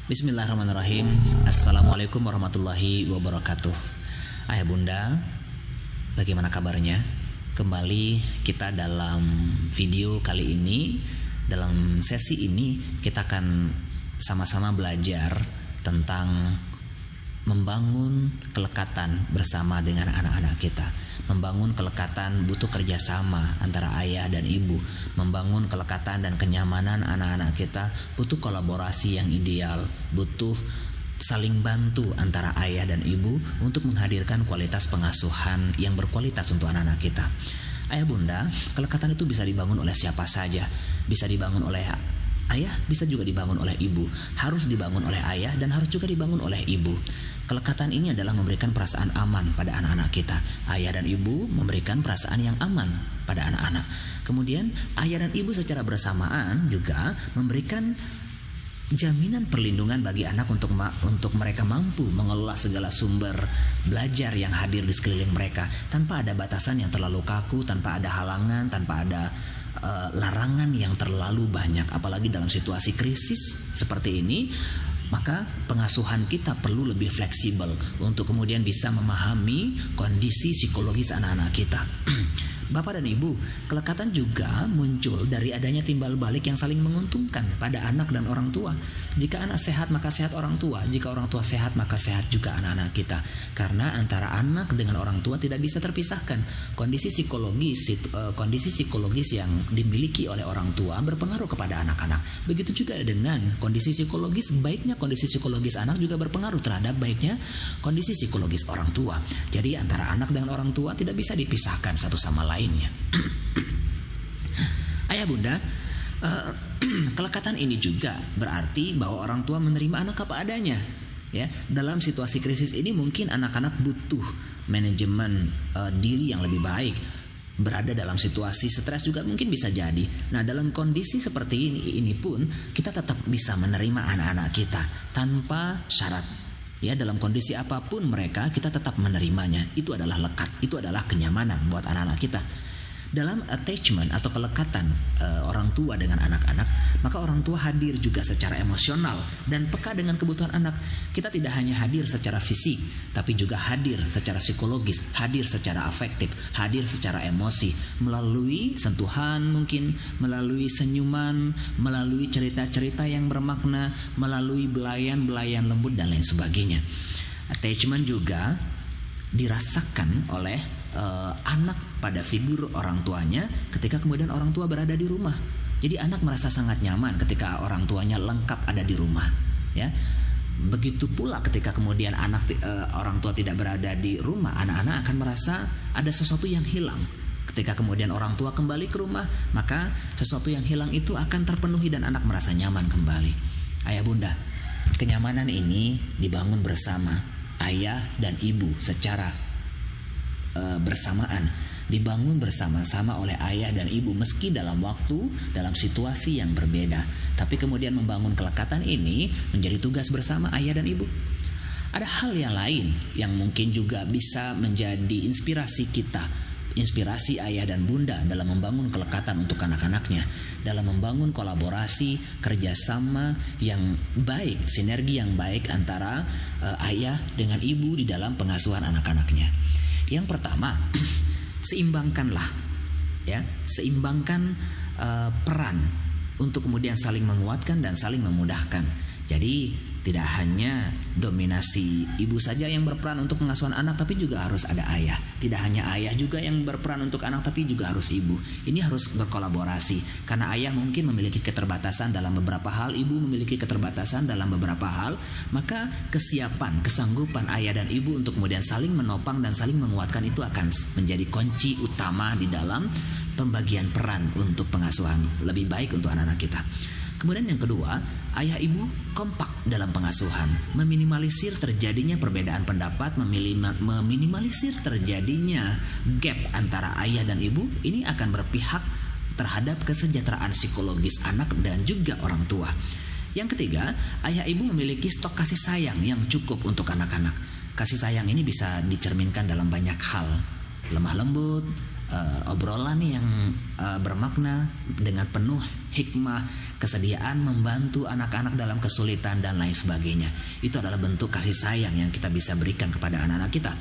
Bismillahirrahmanirrahim. Assalamualaikum warahmatullahi wabarakatuh. Ayah bunda, bagaimana kabarnya? Kembali kita dalam video kali ini. Dalam sesi ini kita akan sama-sama belajar tentang membangun kelekatan bersama dengan anak-anak kita. Membangun kelekatan butuh kerjasama antara ayah dan ibu. Membangun kelekatan dan kenyamanan anak-anak kita butuh kolaborasi yang ideal, butuh saling bantu antara ayah dan ibu untuk menghadirkan kualitas pengasuhan yang berkualitas untuk anak-anak kita. Ayah bunda, kelekatan itu bisa dibangun oleh siapa saja. Bisa dibangun oleh ayah, bisa juga dibangun oleh ibu. Harus dibangun oleh ayah dan harus juga dibangun oleh ibu. Kelekatan ini adalah memberikan perasaan aman pada anak-anak kita. Ayah dan ibu memberikan perasaan yang aman pada anak-anak. Kemudian ayah dan ibu secara bersamaan juga memberikan jaminan perlindungan bagi anak untuk mereka mampu mengelola segala sumber belajar yang hadir di sekeliling mereka tanpa ada batasan yang terlalu kaku, tanpa ada halangan, tanpa ada larangan yang terlalu banyak. Apalagi dalam situasi krisis seperti ini, maka pengasuhan kita perlu lebih fleksibel untuk kemudian bisa memahami kondisi psikologis anak-anak kita. Bapak dan Ibu, kelekatan juga muncul dari adanya timbal balik yang saling menguntungkan pada anak dan orang tua. Jika anak sehat, maka sehat orang tua. Jika orang tua sehat, maka sehat juga anak-anak kita. Karena antara anak dengan orang tua tidak bisa terpisahkan. Kondisi psikologis yang dimiliki oleh orang tua berpengaruh kepada anak-anak. Begitu juga dengan kondisi psikologis, baiknya kondisi psikologis anak juga berpengaruh terhadap baiknya kondisi psikologis orang tua. Jadi antara anak dengan orang tua tidak bisa dipisahkan satu sama lainnya. Ayah bunda, kelekatan ini juga berarti bahwa orang tua menerima anak apa adanya. Ya, dalam situasi krisis ini mungkin anak-anak butuh manajemen diri yang lebih baik. Berada dalam situasi stres juga mungkin bisa jadi. Nah, dalam kondisi seperti ini pun kita tetap bisa menerima anak-anak kita tanpa syarat. Ya, dalam kondisi apapun mereka, kita tetap menerimanya. Itu adalah lekat, itu adalah kenyamanan buat anak-anak kita. Dalam attachment atau kelekatan orang tua dengan anak-anak, maka orang tua hadir juga secara emosional dan peka dengan kebutuhan anak. Kita tidak hanya hadir secara fisik, tapi juga hadir secara psikologis, hadir secara afektif, hadir secara emosi, melalui sentuhan mungkin, melalui senyuman, melalui cerita-cerita yang bermakna, melalui belayan-belayan lembut dan lain sebagainya. Attachment juga dirasakan oleh anak pada figur orang tuanya ketika kemudian orang tua berada di rumah. Jadi anak merasa sangat nyaman ketika orang tuanya lengkap ada di rumah, ya. Begitu pula ketika kemudian orang tua tidak berada di rumah, anak-anak akan merasa ada sesuatu yang hilang. Ketika kemudian orang tua kembali ke rumah, maka sesuatu yang hilang itu akan terpenuhi dan anak merasa nyaman kembali. Ayah bunda, kenyamanan ini dibangun bersama ayah dan ibu secara bersamaan, dibangun bersama-sama oleh ayah dan ibu meski dalam waktu, dalam situasi yang berbeda. Tapi kemudian membangun kelekatan ini menjadi tugas bersama ayah dan ibu. Ada hal yang lain yang mungkin juga bisa menjadi inspirasi kita, inspirasi ayah dan bunda dalam membangun kelekatan untuk anak-anaknya, dalam membangun kolaborasi, kerjasama yang baik, sinergi yang baik antara ayah dengan ibu di dalam pengasuhan anak-anaknya. Yang pertama, seimbangkanlah, ya, seimbangkan peran untuk kemudian saling menguatkan dan saling memudahkan. Jadi tidak hanya dominasi ibu saja yang berperan untuk pengasuhan anak, tapi juga harus ada ayah. Tidak hanya ayah juga yang berperan untuk anak, tapi juga harus ibu. Ini harus berkolaborasi. Karena ayah mungkin memiliki keterbatasan dalam beberapa hal, ibu memiliki keterbatasan dalam beberapa hal. Maka kesiapan, kesanggupan ayah dan ibu untuk kemudian saling menopang dan saling menguatkan itu akan menjadi kunci utama di dalam pembagian peran untuk pengasuhan lebih baik untuk anak-anak kita. Kemudian yang kedua, ayah ibu kompak dalam pengasuhan, meminimalisir terjadinya perbedaan pendapat, meminimalisir terjadinya gap antara ayah dan ibu. Ini akan berpihak terhadap kesejahteraan psikologis anak dan juga orang tua. Yang ketiga, ayah ibu memiliki stok kasih sayang yang cukup untuk anak-anak. Kasih sayang ini bisa dicerminkan dalam banyak hal. Lemah lembut, obrolan yang bermakna dengan penuh hikmah, kesediaan membantu anak-anak dalam kesulitan dan lain sebagainya. Itu adalah bentuk kasih sayang yang kita bisa berikan kepada anak-anak kita.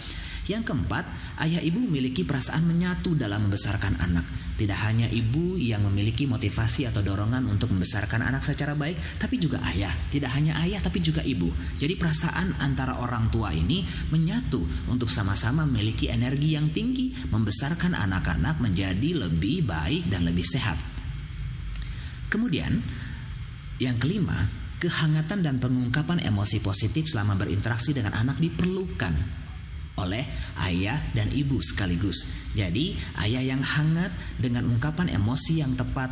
Yang keempat, ayah ibu memiliki perasaan menyatu dalam membesarkan anak. Tidak hanya ibu yang memiliki motivasi atau dorongan untuk membesarkan anak secara baik, tapi juga ayah. Tidak hanya ayah tapi juga ibu. Jadi perasaan antara orang tua ini menyatu untuk sama-sama memiliki energi yang tinggi, membesarkan anak-anak menjadi lebih baik dan lebih sehat. Kemudian, yang kelima, kehangatan dan pengungkapan emosi positif selama berinteraksi dengan anak diperlukan oleh ayah dan ibu sekaligus. Jadi ayah yang hangat dengan ungkapan emosi yang tepat,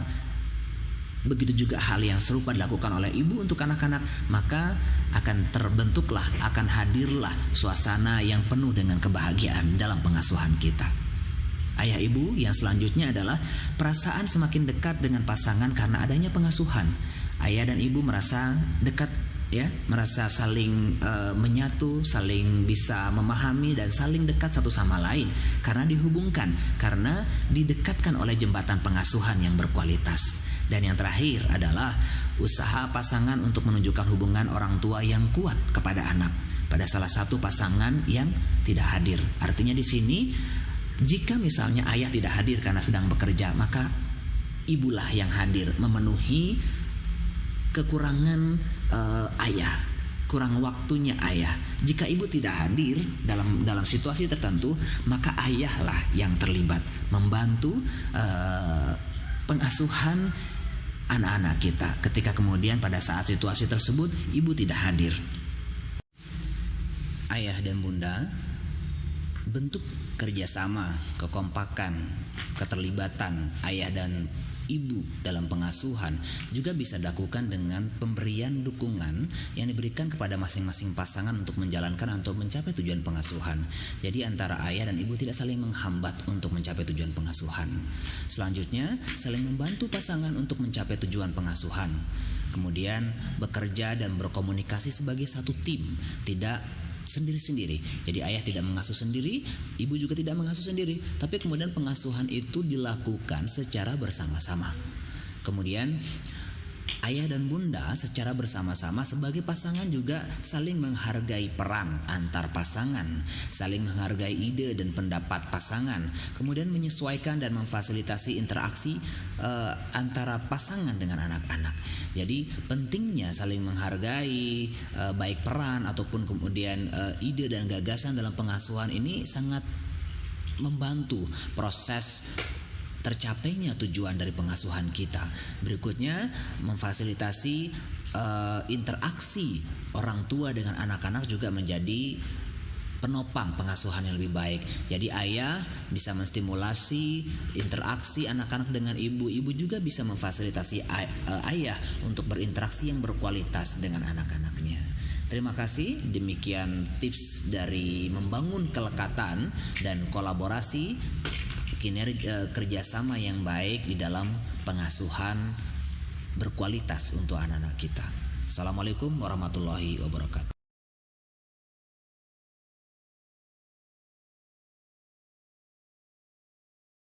begitu juga hal yang serupa dilakukan oleh ibu untuk anak-anak, maka akan terbentuklah, akan hadirlah suasana yang penuh dengan kebahagiaan dalam pengasuhan kita. Ayah ibu yang selanjutnya adalah perasaan semakin dekat dengan pasangan karena adanya pengasuhan. Ayah dan ibu merasa dekat, merasa saling menyatu, saling bisa memahami dan saling dekat satu sama lain karena dihubungkan, karena didekatkan oleh jembatan pengasuhan yang berkualitas. Dan yang terakhir adalah usaha pasangan untuk menunjukkan hubungan orang tua yang kuat kepada anak pada salah satu pasangan yang tidak hadir. Artinya di sini, jika misalnya ayah tidak hadir karena sedang bekerja, maka ibulah yang hadir memenuhi kekurangan ayah, kurang waktunya ayah. Jika ibu tidak hadir dalam situasi tertentu, maka ayahlah yang terlibat membantu pengasuhan anak-anak kita. Ketika kemudian pada saat situasi tersebut ibu tidak hadir. Ayah dan bunda, bentuk kerjasama, kekompakan, keterlibatan ayah dan ibu dalam pengasuhan juga bisa dilakukan dengan pemberian dukungan yang diberikan kepada masing-masing pasangan untuk menjalankan atau mencapai tujuan pengasuhan. Jadi antara ayah dan ibu tidak saling menghambat untuk mencapai tujuan pengasuhan. Selanjutnya, saling membantu pasangan untuk mencapai tujuan pengasuhan. Kemudian bekerja dan berkomunikasi sebagai satu tim, tidak sendiri-sendiri. Jadi ayah tidak mengasuh sendiri, ibu juga tidak mengasuh sendiri, tapi kemudian pengasuhan itu dilakukan secara bersama-sama. Kemudian ayah dan bunda secara bersama-sama sebagai pasangan juga saling menghargai peran antar pasangan, saling menghargai ide dan pendapat pasangan, kemudian menyesuaikan dan memfasilitasi interaksi antara pasangan dengan anak-anak. Jadi pentingnya saling menghargai baik peran ataupun kemudian ide dan gagasan dalam pengasuhan ini sangat membantu proses tercapainya tujuan dari pengasuhan kita. Berikutnya, memfasilitasi interaksi orang tua dengan anak-anak juga menjadi penopang pengasuhan yang lebih baik. Jadi ayah bisa menstimulasi interaksi anak-anak dengan ibu. Ibu juga bisa memfasilitasi ayah untuk berinteraksi yang berkualitas dengan anak-anaknya. Terima kasih. Demikian tips dari membangun kelekatan dan kolaborasi, kinerja kerjasama yang baik di dalam pengasuhan berkualitas untuk anak-anak kita. Assalamualaikum warahmatullahi wabarakatuh.